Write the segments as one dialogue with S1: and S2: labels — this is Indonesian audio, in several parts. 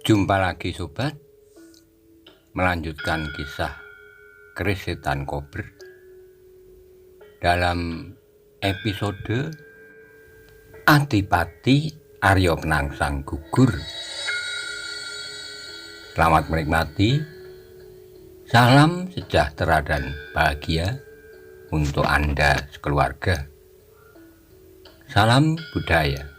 S1: Jumpa lagi sobat, melanjutkan kisah keris setan kober dalam episode Adipati Arya Penangsang gugur. Selamat menikmati. Salam sejahtera dan bahagia untuk Anda sekeluarga. Salam budaya.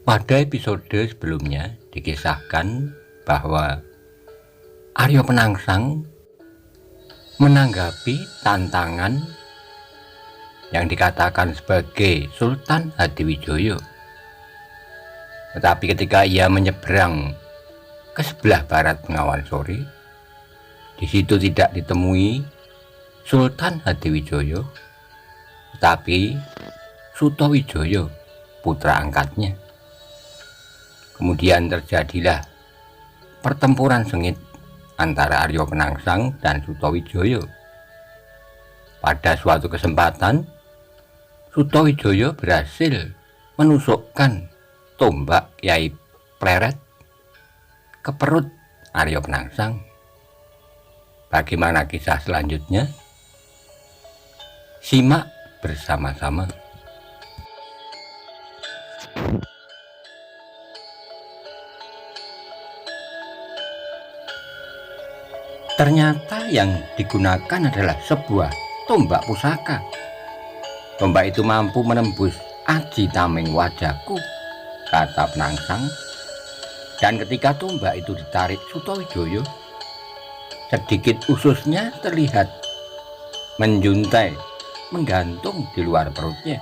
S1: Pada episode sebelumnya dikisahkan bahwa Arya Penangsang menanggapi tantangan yang dikatakan sebagai Sultan Hadiwijaya. Tetapi ketika ia menyeberang ke sebelah barat Bengawan Sore, di situ tidak ditemui Sultan Hadiwijaya, tetapi Sutawijaya, putra angkatnya. Kemudian terjadilah pertempuran sengit antara Arya Penangsang dan Sutawijaya. Pada suatu kesempatan, Sutawijaya berhasil menusukkan tombak Kyai Pleret ke perut Arya Penangsang. Bagaimana kisah selanjutnya? Simak bersama-sama. Ternyata yang digunakan adalah sebuah tombak pusaka. Tombak itu mampu menembus aji tameng wajahku, kata Penangsang. Dan ketika tombak itu ditarik Sutawijaya, sedikit ususnya terlihat menjuntai, menggantung di luar perutnya.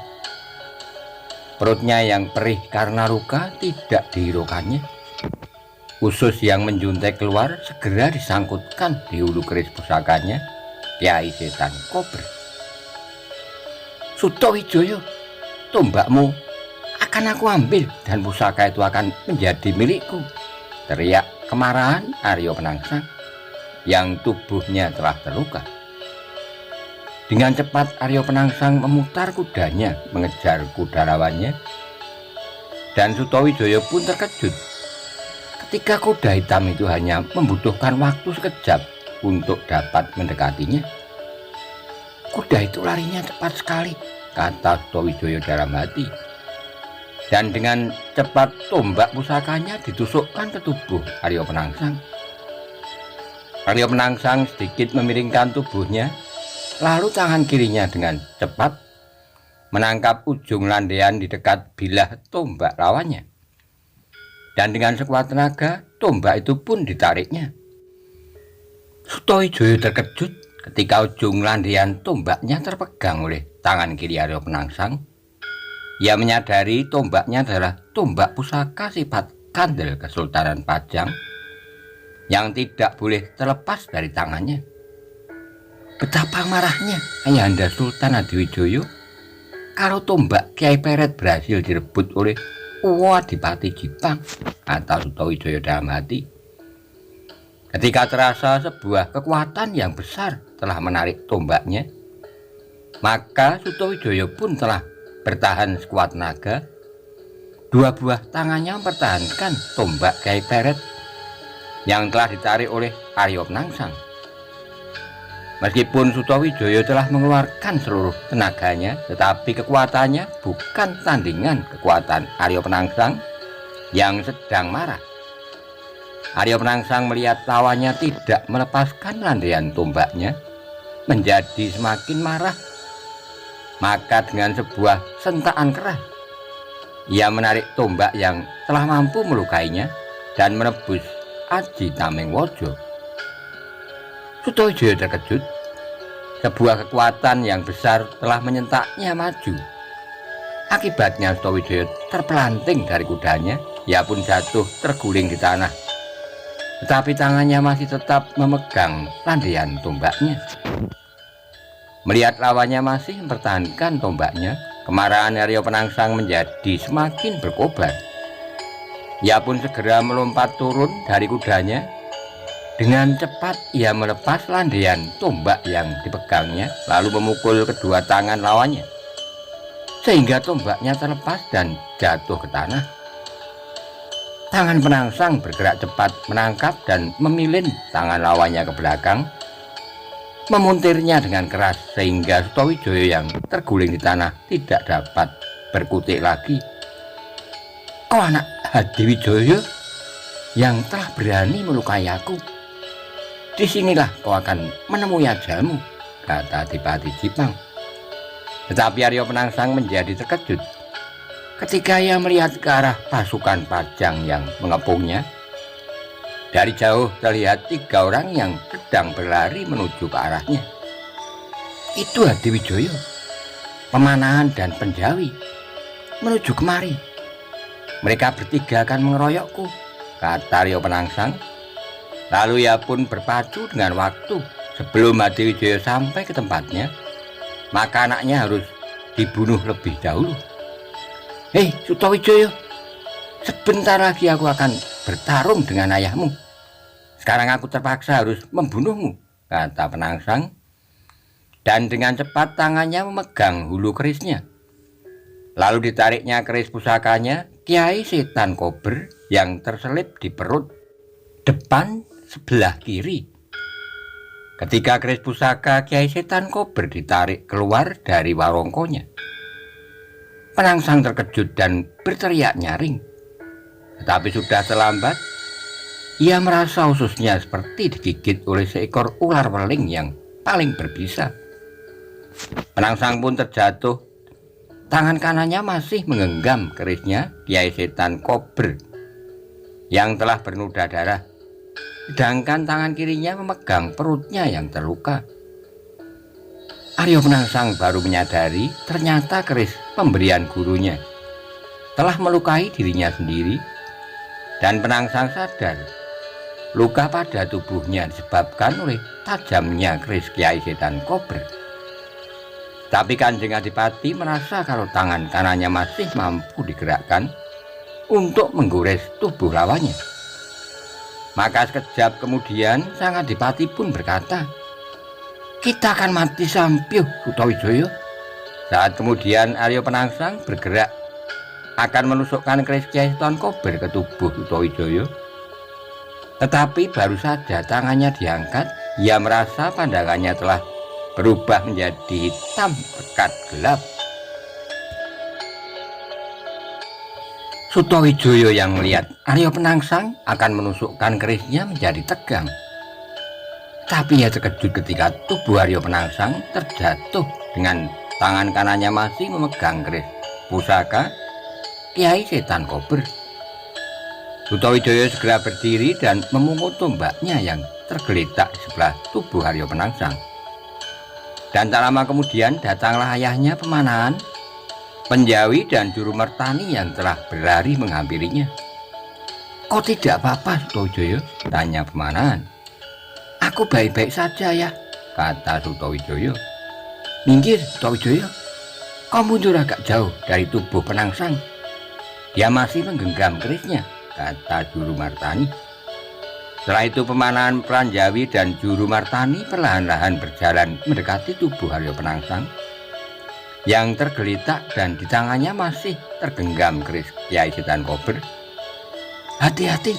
S1: Perutnya yang perih karena luka tidak dihiraukannya. Usus yang menjuntai keluar segera disangkutkan di hulu keris pusakanya Kyai Setan Kober. Sutawijaya, tombakmu akan aku ambil dan pusaka itu akan menjadi milikku, teriak kemarahan Arya Penangsang yang tubuhnya telah terluka. Dengan cepat Arya Penangsang memutar kudanya mengejar kuda lawannya, dan Sutawijaya pun terkejut ketika kuda hitam itu hanya membutuhkan waktu sekejap untuk dapat mendekatinya. Kuda itu larinya cepat sekali, kata Sutawijaya dalam hati. Dan dengan cepat tombak pusakanya ditusukkan ke tubuh Arya Penangsang. Arya Penangsang sedikit memiringkan tubuhnya, lalu tangan kirinya dengan cepat menangkap ujung landaian di dekat bilah tombak lawannya. Dan dengan sekuat tenaga, tombak itu pun ditariknya. Sutawijaya terkejut ketika ujung landaian tombaknya terpegang oleh tangan kiri Arya Penangsang. Ia menyadari tombaknya adalah tombak pusaka sifat kandel Kesultanan Pajang yang tidak boleh terlepas dari tangannya. Betapa marahnya Ayahanda Sultan Hadiwijaya kalau tombak Kyai Pleret berhasil direbut oleh Adipati Jipang, kata Sutawijaya dalam hati. Ketika terasa sebuah kekuatan yang besar telah menarik tombaknya, maka Sutawijaya pun telah bertahan sekuat naga. Dua buah tangannya mempertahankan tombak Kyai Pleret yang telah ditarik oleh Arya Penangsang. Meskipun Sutawijaya telah mengeluarkan seluruh tenaganya, tetapi kekuatannya bukan tandingan kekuatan Arya Penangsang yang sedang marah. Arya Penangsang melihat lawannya tidak melepaskan landaian tombaknya, menjadi semakin marah. Maka dengan sebuah sentakan keras, ia menarik tombak yang telah mampu melukainya dan menebus aji tameng waja. Sutawijaya terkejut. Sebuah kekuatan yang besar telah menyentaknya maju. Akibatnya Sutawijaya terpelanting dari kudanya. Ia pun jatuh terguling di tanah. Tetapi tangannya masih tetap memegang landaian tombaknya. Melihat lawannya masih mempertahankan tombaknya, kemarahan Arya Penangsang menjadi semakin berkobar. Ia pun segera melompat turun dari kudanya. Dengan cepat ia melepas landaian tombak yang dipegangnya, lalu memukul kedua tangan lawannya, sehingga tombaknya terlepas dan jatuh ke tanah. Tangan penangsang bergerak cepat menangkap dan memilin tangan lawannya ke belakang, memuntirnya dengan keras sehingga Sutawijaya yang terguling di tanah tidak dapat berkutik lagi. Kau anak Hadiwijaya yang telah berani melukai aku. Disinilah kau akan menemui ajalmu, kata Adipati Jipang. Tetapi Arya Penangsang menjadi terkejut ketika ia melihat ke arah pasukan Pajang yang mengepungnya. Dari jauh terlihat 3 orang yang sedang berlari menuju ke arahnya. Itu Hadiwijaya, Pemanahan dan Penjawi menuju kemari. Mereka bertiga akan mengeroyokku, kata Arya Penangsang. Lalu ia pun berpacu dengan waktu. Sebelum Hadiwijaya sampai ke tempatnya, maka anaknya harus dibunuh lebih dahulu. Hei Sutawijaya, sebentar lagi aku akan bertarung dengan ayahmu. Sekarang aku terpaksa harus membunuhmu, kata Penangsang. Dan dengan cepat tangannya memegang hulu kerisnya. Lalu ditariknya keris pusakanya Kiai Setan Kober yang terselip di perut depan sebelah kiri. Ketika keris pusaka Kiai Setan Kober ditarik keluar dari warongkonya, Penangsang terkejut dan berteriak nyaring. Tetapi sudah terlambat. Ia merasa ususnya seperti digigit oleh seekor ular weling yang paling berbisa. Penangsang pun terjatuh. Tangan kanannya masih menggenggam kerisnya Kiai Setan Kober yang telah bernoda darah, sedangkan tangan kirinya memegang perutnya yang terluka. Arya Penangsang baru menyadari ternyata keris pemberian gurunya telah melukai dirinya sendiri, dan Penangsang sadar luka pada tubuhnya disebabkan oleh tajamnya keris Kiai Setan Kober. Tapi Kanjeng Adipati merasa kalau tangan kanannya masih mampu digerakkan untuk menggores tubuh lawannya. Maka sekejap kemudian Sang Adipati pun berkata, "Kita akan mati sampiuh, Sutawijaya." Saat kemudian Arya Penangsang bergerak akan menusukkan keris Kiai Setan Kober ke tubuh Sutawijaya. Tetapi baru saja tangannya diangkat, ia merasa pandangannya telah berubah menjadi hitam pekat gelap. Sutawijaya yang melihat Arya Penangsang akan menusukkan kerisnya menjadi tegang. Tapi ia terkejut ketika tubuh Arya Penangsang terjatuh dengan tangan kanannya masih memegang keris pusaka Kiai Setan Kober. Sutawijaya segera berdiri dan memungut tombaknya yang tergeletak di sebelah tubuh Arya Penangsang. Dan tak lama kemudian datanglah ayahnya Pemanahan, Penjawi dan Juru Mertani yang telah berlari menghampirinya. "Kau tidak apa-apa, Sutawijaya?" tanya Pemanahan. "Aku baik-baik saja ya," kata Sutawijaya. "Minggir, Sutawijaya. Kau mundur agak jauh dari tubuh Penangsang. Dia masih menggenggam kerisnya," kata Juru Martani. Setelah itu Pemanahan, Pranjawi dan Juru Martani perlahan-lahan berjalan mendekati tubuh Arya Penangsang yang tergeletak dan di tangannya masih tergenggam keris Kiai Setan Kober. "Hati-hati,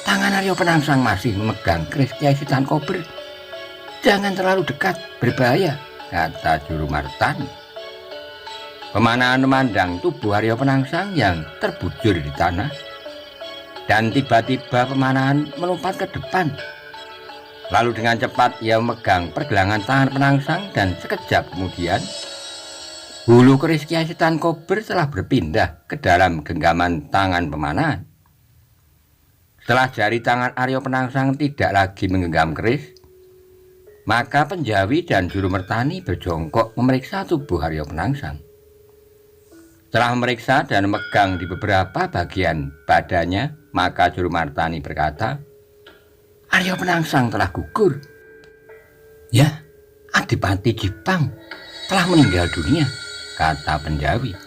S1: tangan Arya Penangsang masih memegang keris Kiai Setan Kober. Jangan terlalu dekat, berbahaya," kata Juru Martani. Pemanahan memandang tubuh Arya Penangsang yang terbujur di tanah, dan tiba-tiba Pemanahan melompat ke depan. Lalu dengan cepat ia memegang pergelangan tangan Penangsang, dan sekejap kemudian hulu keris Kiai Setan Kober telah berpindah ke dalam genggaman tangan Pemanahan. Setelah jari tangan Arya Penangsang tidak lagi menggenggam keris, maka Penjawi dan Juru Mertani berjongkok memeriksa tubuh Arya Penangsang. Setelah memeriksa dan memegang di beberapa bagian badannya, maka Juru Martani berkata, "Arya Penangsang telah gugur." "Ya, Adipati Jipang telah meninggal dunia," kata Penjawi.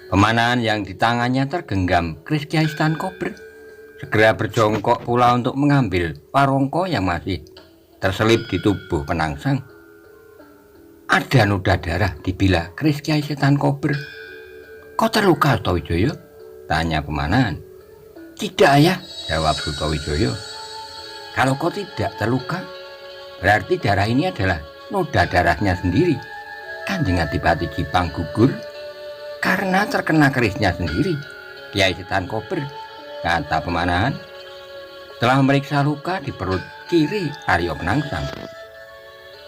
S1: Pemanahan yang di tangannya tergenggam keris Kiai Setan Kober segera berjongkok pula untuk mengambil warongko yang masih terselip di tubuh Penangsang. "Ada noda darah di bila keris Kiai Setan Kober. Kau terluka, Sutawijaya?" tanya Pemanahan. Tidak ayah, jawab Sutawijaya. Kalau kau tidak terluka, berarti darah ini adalah noda darahnya sendiri. Kanjeng Adipati Jipang gugur karena terkena kerisnya sendiri. Kiai Setan Kober, kata Pemanahan, telah meriksa luka di perut kiri Arya Penangsang.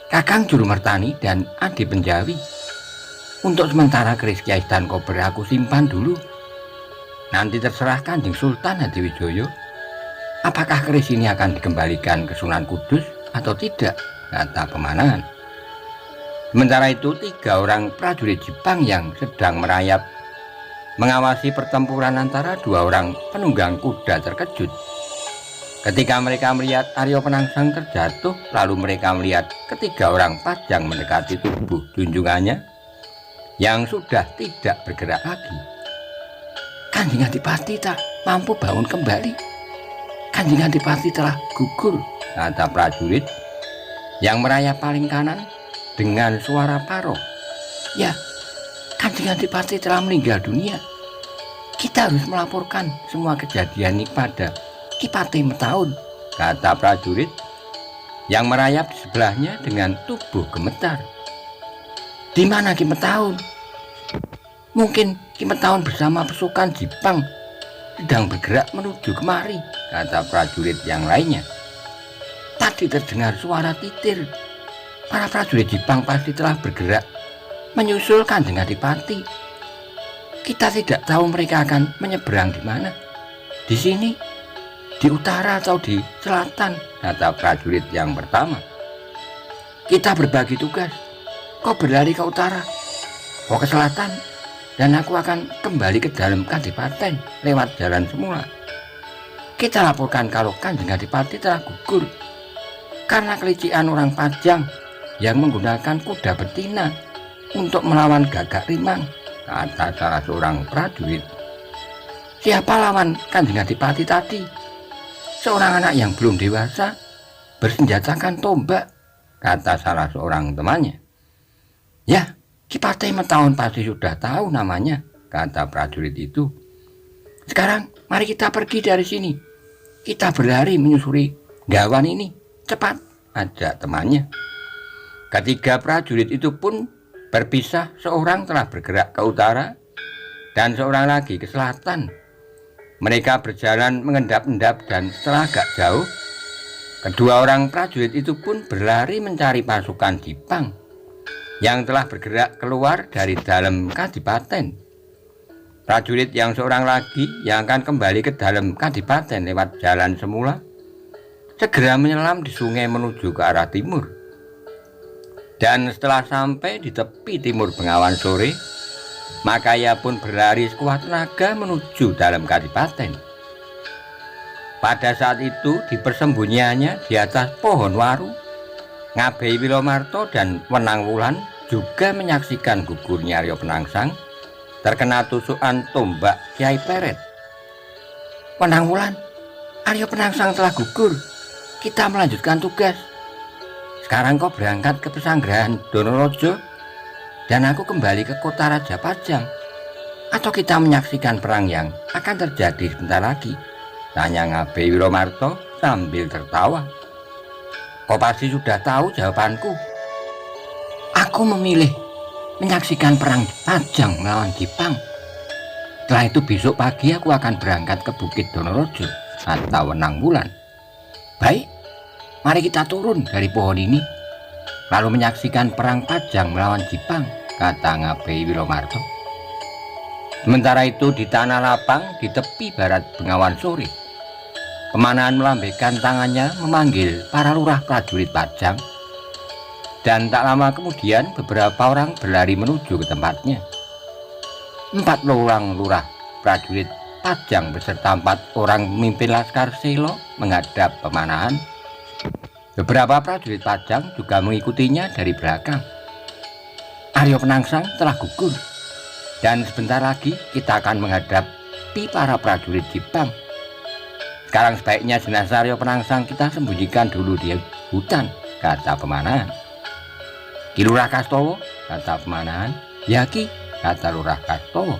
S1: Kakang Jurumertani dan Adi Penjawi, untuk sementara keris Kiai Setan Kober aku simpan dulu. Nanti terserah Kanjeng Sultan Hadiwijaya, apakah keris ini akan dikembalikan ke Sunan Kudus atau tidak, kata Pemanahan. Sementara itu 3 orang prajurit Jepang yang sedang merayap mengawasi pertempuran antara 2 orang penunggang kuda terkejut ketika mereka melihat Arya Penangsang terjatuh, lalu mereka melihat 3 orang pajang mendekati tubuh junjungannya yang sudah tidak bergerak lagi. Kanjeng Adipati tak mampu bangun kembali. Kanjeng Adipati telah gugur, kata prajurit yang merayap paling kanan dengan suara parok. Ya, Kanjeng Adipati telah meninggal dunia. Kita harus melaporkan semua kejadian ini pada Ki Patih Metaun, kata prajurit yang merayap di sebelahnya dengan tubuh gemetar. Di mana Ki Metaun? Mungkin Ki Metaun bersama pasukan Jepang sedang bergerak menuju kemari, kata prajurit yang lainnya. Tadi terdengar suara titir. Para prajurit Jepang pasti telah bergerak menyusul Kanjeng Adipati. Kita tidak tahu mereka akan menyeberang di mana. Di sini, di utara atau di selatan, kata prajurit yang pertama. Kita berbagi tugas. Kau berlari ke utara, kau ke selatan, dan aku akan kembali ke dalam Kadipaten lewat jalan semula. Kita laporkan kalau Kanjeng Adipati telah gugur karena kelicikan orang pajang yang menggunakan kuda betina untuk melawan Gagak Rimang, kata salah seorang prajurit. Siapa lawan Kanjeng Adipati tadi? Seorang anak yang belum dewasa bersenjatakan tombak, kata salah seorang temannya. Ya, Ki Patih Metaun pasti sudah tahu namanya, kata prajurit itu. Sekarang mari kita pergi dari sini. Kita berlari menyusuri gawan ini. Cepat, ajak temannya. Ketiga prajurit itu pun berpisah, seorang telah bergerak ke utara dan seorang lagi ke selatan. Mereka berjalan mengendap-endap dan setelah agak jauh, kedua orang prajurit itu pun berlari mencari pasukan Jepang yang telah bergerak keluar dari dalam Kadipaten. Prajurit yang seorang lagi yang akan kembali ke dalam Kadipaten lewat jalan semula segera menyelam di sungai menuju ke arah timur. Dan setelah sampai di tepi timur Bengawan Sore, maka ia pun berlari sekuat tenaga menuju dalam Kadipaten. Pada saat itu di persembunyiannya di atas pohon waru, Ngabei Wilomarto dan Wenang Wulan juga menyaksikan gugurnya Arya Penangsang terkena tusukan tombak Kiai Peret. Wenang Wulan, Arya Penangsang telah gugur. Kita melanjutkan tugas. Sekarang kau berangkat ke Pesanggerahan Donorojo dan aku kembali ke kota Raja Pajang. Atau kita menyaksikan perang yang akan terjadi sebentar lagi, tanya Ngabei Wilomarto sambil tertawa. Kau pasti sudah tahu jawabanku. Aku memilih menyaksikan perang Pajang melawan Jepang. Setelah itu besok pagi aku akan berangkat ke Bukit Donorojo, kata Wenang Wulan. Baik, mari kita turun dari pohon ini lalu menyaksikan perang Pajang melawan Jepang, kata Ngabei Wilomarto. Sementara itu di tanah lapang di tepi barat Bengawan Sore, Pemanahan melambaikan tangannya memanggil para lurah prajurit Pajang, dan tak lama kemudian beberapa orang berlari menuju ke tempatnya. 4 orang lurah prajurit Pajang beserta 4 orang pemimpin Laskar Selo menghadap Pemanahan. Beberapa prajurit Pajang juga mengikutinya dari belakang. Arya Penangsang telah gugur dan sebentar lagi kita akan menghadapi para prajurit Jepang. Sekarang sebaiknya jenazah Arya Penangsang kita sembunyikan dulu di hutan, kata Pemanahan. Ki Lurah Kastowo, kata Pemanahan. Ya Ki, kata Lurah Kastowo.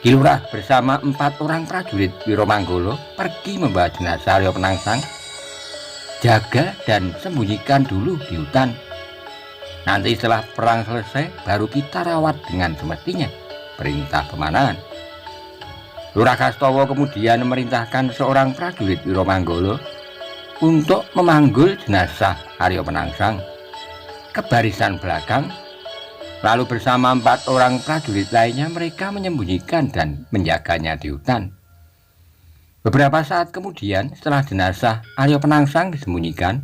S1: Kilurah bersama 4 orang prajurit Wiromanggala pergi membawa jenazah Arya Penangsang. Jaga dan sembunyikan dulu di hutan. Nanti setelah perang selesai baru kita rawat dengan semestinya, perintah Pemanahan. Lurah Kastawa kemudian memerintahkan seorang prajurit Wiromanggala untuk memanggul jenazah Arya Penangsang ke barisan belakang. Lalu bersama 4 orang prajurit lainnya mereka menyembunyikan dan menjaganya di hutan. Beberapa saat kemudian setelah jenazah Arya Penangsang disembunyikan,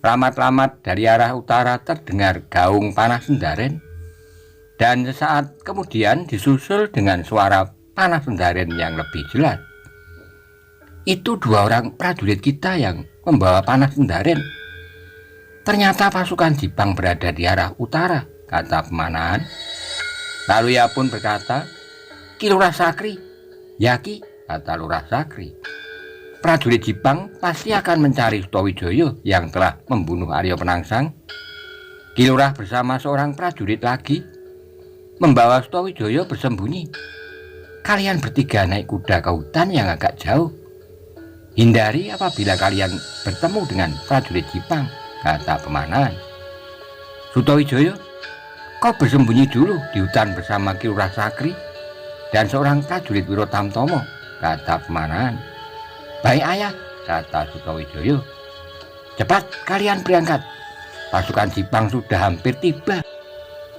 S1: lamat-lamat dari arah utara terdengar gaung panah sendaren, dan sesaat kemudian disusul dengan suara panah sendaren yang lebih jelas. Itu 2 orang prajurit kita yang membawa panah sendaren. Ternyata pasukan Jipang berada di arah utara, kata Pemanahan. Lalu ia pun berkata, "Ki Lurah Sakri." "Ya Ki," kata Lurah Sakri. "Prajurit Jipang pasti akan mencari Sutawijaya yang telah membunuh Arya Penangsang." Ki Lurah bersama seorang prajurit lagi membawa Sutawijaya bersembunyi. "Kalian bertiga naik kuda ke hutan yang agak jauh. Hindari apabila kalian bertemu dengan prajurit Jipang," kata Pemanahan. "Sutawijaya, kau bersembunyi dulu di hutan bersama Ki Lurah Sakri dan seorang prajurit Wirotamtomo," kata Pemanahan. "Baik ayah," kata Sutawijaya. "Cepat kalian berangkat. Pasukan Jipang sudah hampir tiba.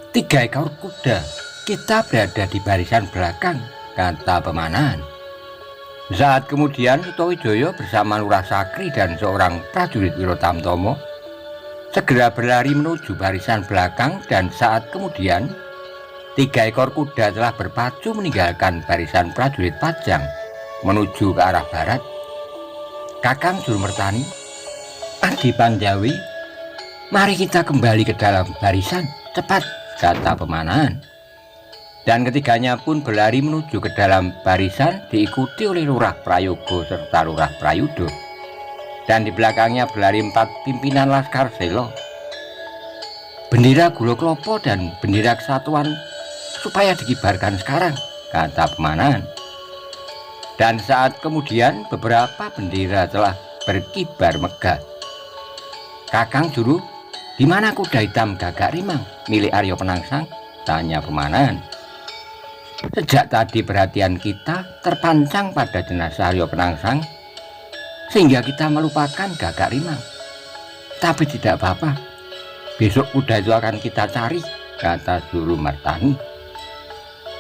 S1: 3 ekor kuda. Kita berada di barisan belakang," kata Pemanahan. Saat kemudian Sutawijaya bersama Lurah Sakri dan seorang prajurit Wirotamtomo segera berlari menuju barisan belakang, dan saat kemudian 3 ekor kuda telah berpacu meninggalkan barisan prajurit Pajang menuju ke arah barat. "Kakang Jurmertani, Adi Panjawi, mari kita kembali ke dalam barisan, cepat," kata Pemanahan. Dan ketiganya pun berlari menuju ke dalam barisan diikuti oleh Lurah Prayogo serta Lurah Prayudo. Dan di belakangnya berlari 4 pimpinan Laskar Sela. "Bendera Gula Klopo dan bendera kesatuan supaya dikibarkan sekarang," kata Pemanahan. Dan saat kemudian beberapa bendera telah berkibar megah. "Kakang Juru, di mana kuda hitam Gagak Rimang milik Arya Penangsang?" tanya Pemanahan. "Sejak tadi perhatian kita terpancang pada jenazah Arya Penangsang sehingga kita melupakan Gagak Rimang. Tapi tidak apa-apa, besok kuda itu akan kita cari," kata Jurmertani.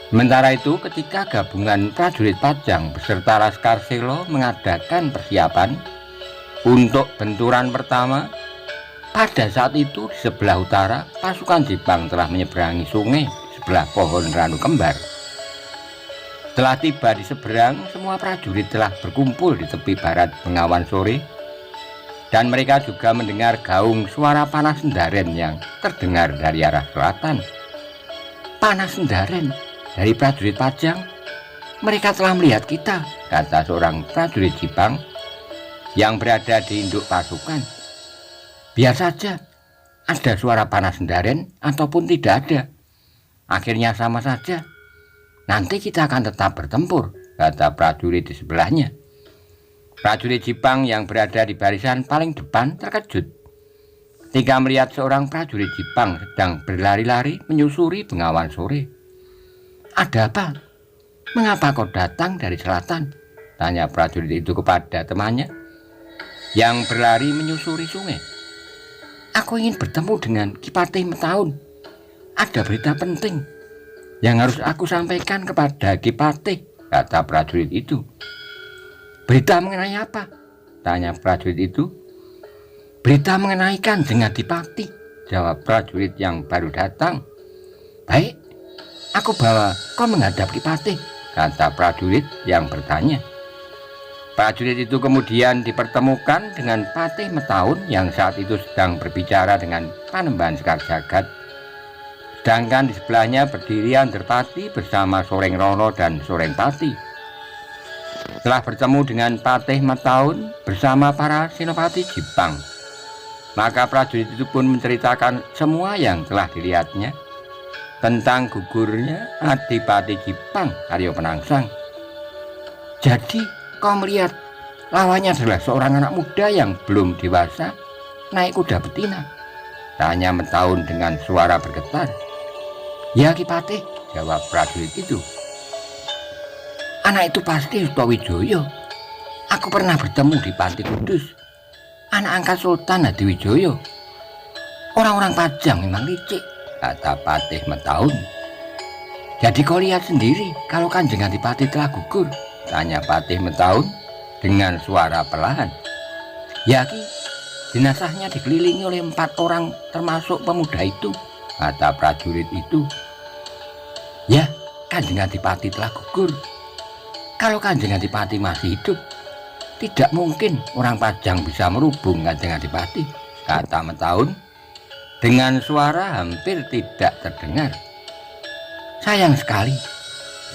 S1: Sementara itu ketika gabungan prajurit Pajang beserta Laskar Sela mengadakan persiapan untuk benturan pertama, pada saat itu di sebelah utara pasukan Jipang telah menyeberangi sungai di sebelah pohon ranu kembar. Setelah tiba di seberang, semua prajurit telah berkumpul di tepi barat Bengawan Sore, dan mereka juga mendengar gaung suara panah sendaren yang terdengar dari arah selatan. "Panah sendaren dari prajurit Pajang. Mereka telah melihat kita," kata seorang prajurit Jipang yang berada di induk pasukan. "Biar saja, ada suara panah sendaren ataupun tidak ada. Akhirnya sama saja. Nanti kita akan tetap bertempur," kata prajurit di sebelahnya. Prajurit Jipang yang berada di barisan paling depan terkejut ketika melihat seorang prajurit Jipang sedang berlari-lari menyusuri Bengawan Sore. "Ada apa? Mengapa kau datang dari selatan?" tanya prajurit itu kepada temannya yang berlari menyusuri sungai. "Aku ingin bertemu dengan Ki Patih Metaun. Ada berita penting yang harus aku sampaikan kepada Ki Patih," kata prajurit itu. "Berita mengenai apa?" tanya prajurit itu. "Berita mengenai Kanjeng Adipati," jawab prajurit yang baru datang. "Baik, aku bawa kau menghadap Ki Patih," kata prajurit yang bertanya. Prajurit itu kemudian dipertemukan dengan Patih Metaun yang saat itu sedang berbicara dengan Panembahan Sekar Jagad. Sedangkan di sebelahnya berdiri Andarpati bersama Soreng Rono dan Soreng Pati. Setelah bertemu dengan Patih Metaun bersama para senopati Jipang, maka prajurit itu pun menceritakan semua yang telah dilihatnya. tentang gugurnya Adipati Jipang Aryo Penangsang. Jadi kau melihat lawannya adalah seorang anak muda yang belum dewasa naik kuda betina? Tanya Metaun dengan suara bergetar. Ya Ki Patih, jawab prajurit itu. Anak itu pasti Sutowijoyo. Aku pernah bertemu di Panti Kudus. Anak angkat Sultan Hadiwijoyo. Orang-orang Pajang memang licik, kata Patih Metaun. Jadi kau lihat sendiri kalau Kanjeng Adipati telah gugur, tanya Patih Metaun dengan suara perlahan. Ya Ki, jenazahnya dikelilingi oleh 4 orang termasuk pemuda itu, kata prajurit itu. Ya, Kanjeng Adipati telah gugur. Kalau Kanjeng Adipati masih hidup, tidak mungkin orang Pajang bisa merubung Kanjeng Adipati, kata Metaun dengan suara hampir tidak terdengar. Sayang sekali,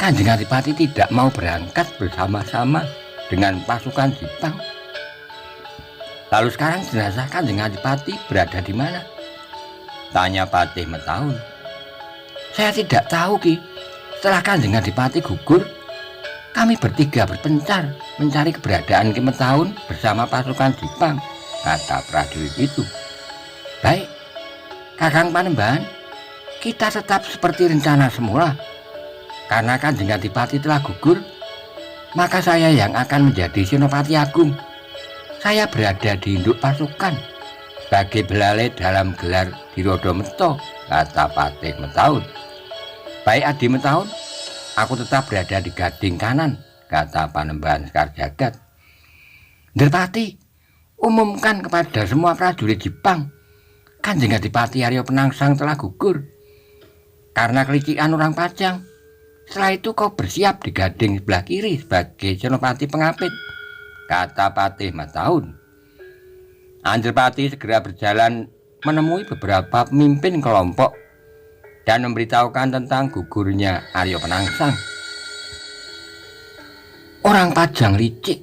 S1: Kanjeng Adipati tidak mau berangkat bersama-sama dengan pasukan Jipang. Lalu sekarang jenazah Kanjeng Adipati berada di mana? Tanya Patih Metaun. Saya tidak tahu Ki. Setelah Kanjeng Adipati gugur, kami bertiga berpencar mencari keberadaan Ki Metaun bersama pasukan Jipang, kata prajurit itu. Baik, Kakang Panembahan, kita tetap seperti rencana semula. Karena Kanjeng Adipati telah gugur, maka saya yang akan menjadi Senopati Agung. Saya berada di induk pasukan sebagai belalai dalam gelar Dirodometo, kata Patih Metaun. Baik Adi Metaun, aku tetap berada di gading kanan, kata Panembahan Sekar Jagad. Nderpati, umumkan kepada semua prajurit Jipang, Kanjeng Adipati Aryo Penangsang telah gugur karena kelicikan orang Pajang. Setelah itu kau bersiap di gading sebelah kiri sebagai Senopati Pengapit, kata Patih Metaun. Anjrpati segera berjalan menemui beberapa pemimpin kelompok dan memberitahukan tentang gugurnya Aryo Penangsang. Orang Pajang licik.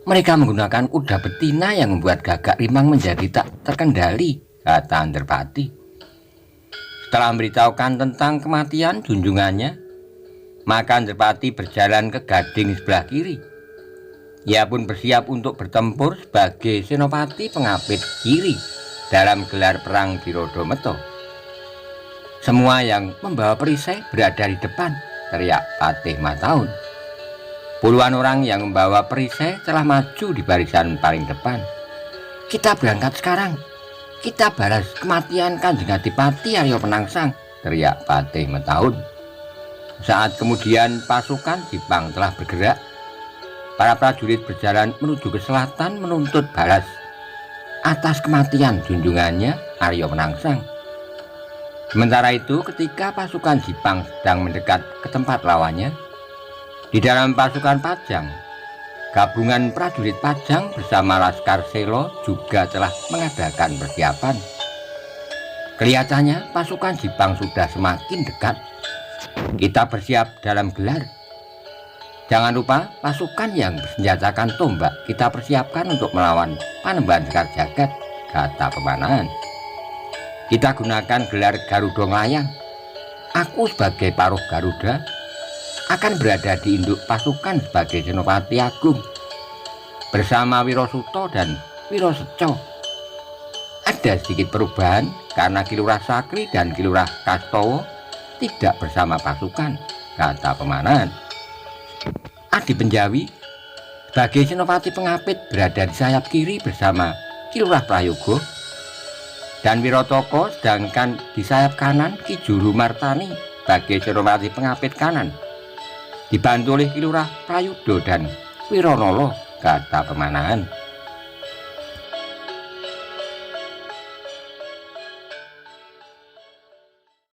S1: Mereka menggunakan kuda betina yang membuat Gagak Limang menjadi tak terkendali, kata Anjrpati. Setelah memberitahukan tentang kematian junjungannya, maka Anjrpati berjalan ke gading sebelah kiri. Ia pun bersiap untuk bertempur sebagai Senopati Pengapit kiri dalam gelar perang Dirodometo. Semua yang membawa perisai berada di depan, teriak Patih Metaun. Puluhan orang yang membawa perisai telah maju di barisan paling depan. Kita berangkat sekarang. Kita balas kematian Kanjeng Adipati Aryo Penangsang, teriak Patih Metaun. Saat kemudian pasukan Jipang telah bergerak, para prajurit berjalan menuju ke selatan menuntut balas atas kematian junjungannya Aryo Penangsang. Sementara itu, ketika pasukan Jipang sedang mendekat ke tempat lawannya, di dalam pasukan Pajang, gabungan prajurit Pajang bersama Laskar Selo juga telah mengadakan persiapan. Kelihatannya pasukan Jipang sudah semakin dekat. Kita bersiap dalam gelar. Jangan lupa pasukan yang bersenjatakan tombak kita persiapkan untuk melawan Panembahan Sekar Jagad, kata pemanahan. Kita gunakan gelar Garuda Nglayang. Aku sebagai Paruh Garuda akan berada di induk pasukan sebagai Senopati Agung bersama Wirosuto dan Wiroseco. Ada sedikit perubahan karena Kilurah Sakri dan Kilurah Kastowo tidak bersama pasukan, kata pemanahan. Adi Penjawi sebagai Senopati Pengapit berada di sayap kiri bersama Kilurah Prayogo, dan Wirotoko sedangkan di sayap kanan Ki Juru Martani sebagai Senopati Pengapit kanan, dibantu oleh Kilurah Prayudo dan Wironolo, kata pemanahan.